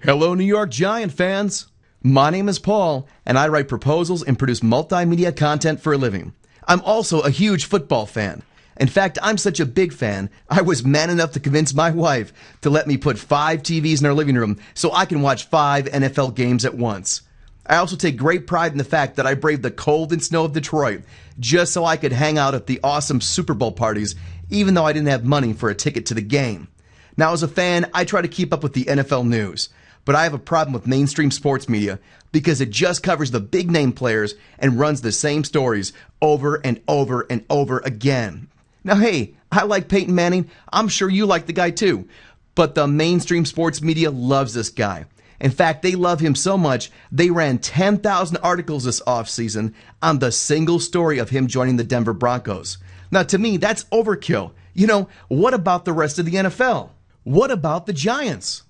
Hello, New York Giant fans. My name is Paul, and I write proposals and produce multimedia content for a living. I'm also a huge football fan. In fact, I'm such a big fan, I was man enough to convince my wife to let me put 5 TVs in our living room so I can watch 5 NFL games at once. I also take great pride in the fact that I braved the cold and snow of Detroit just so I could hang out at the awesome Super Bowl parties, even though I didn't have money for a ticket to the game. Now, as a fan, I try to keep up with the NFL news, but I have a problem with mainstream sports media because it just covers the big name players and runs the same stories over and over and over again. Now, hey, I like Peyton Manning. I'm sure you like the guy too. But the mainstream sports media loves this guy. In fact, they love him so much, they ran 10,000 articles this offseason on the single story of him joining the Denver Broncos. Now, to me, that's overkill. You know, what about the rest of the NFL? What about the Giants?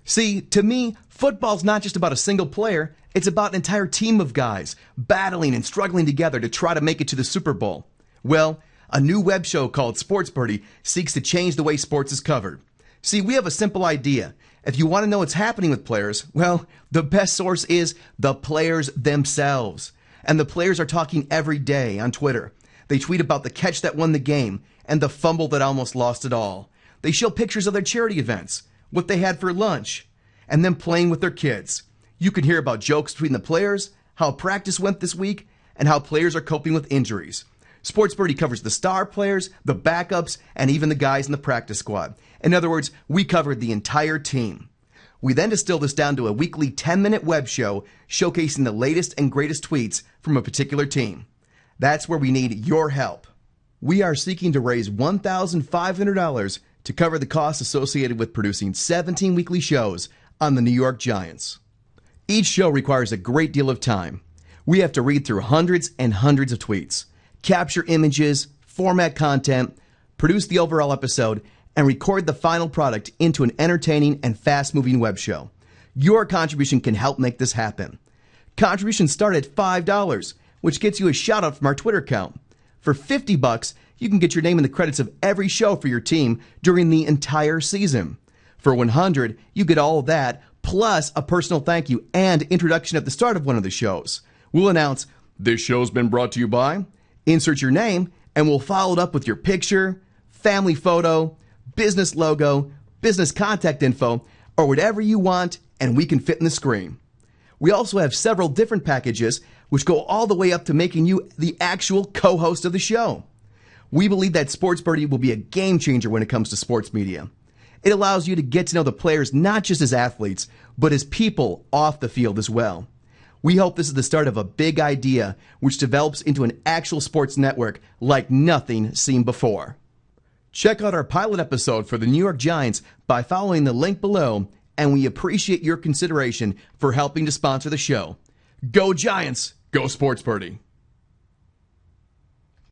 See, to me, football's not just about a single player. It's about an entire team of guys battling and struggling together to try to make it to the Super Bowl. Well, a new web show called Sports Birdy seeks to change the way sports is covered. See, we have a simple idea. If you want to know what's happening with players, well, the best source is the players themselves. And the players are talking every day on Twitter. They tweet about the catch that won the game and the fumble that almost lost it all. They show pictures of their charity events, what they had for lunch, and them playing with their kids. You can hear about jokes between the players, how practice went this week, and how players are coping with injuries. Sports Birdy covers the star players, the backups, and even the guys in the practice squad. In other words, we covered the entire team. We then distill this down to a weekly 10-minute web show showcasing the latest and greatest tweets from a particular team. That's where we need your help. We are seeking to raise $1,500 to cover the costs associated with producing 17 weekly shows on the New York Giants. Each show requires a great deal of time. We have to read through hundreds and hundreds of tweets, capture images, format content, produce the overall episode, and record the final product into an entertaining and fast-moving web show. Your contribution can help make this happen. Contributions start at $5, which gets you a shout-out from our Twitter account. For $50, you can get your name in the credits of every show for your team during the entire season. For $100, you get all of that, plus a personal thank you and introduction at the start of one of the shows. We'll announce, "This show's been brought to you by," insert your name, and we'll follow it up with your picture, family photo, business logo, business contact info, or whatever you want, and we can fit in the screen. We also have several different packages which go all the way up to making you the actual co-host of the show. We believe that Sports Birdy will be a game changer when it comes to sports media. It allows you to get to know the players not just as athletes, but as people off the field as well. We hope this is the start of a big idea which develops into an actual sports network like nothing seen before. Check out our pilot episode for the New York Giants by following the link below, and we appreciate your consideration for helping to sponsor the show. Go Giants! Go Sports Birdy!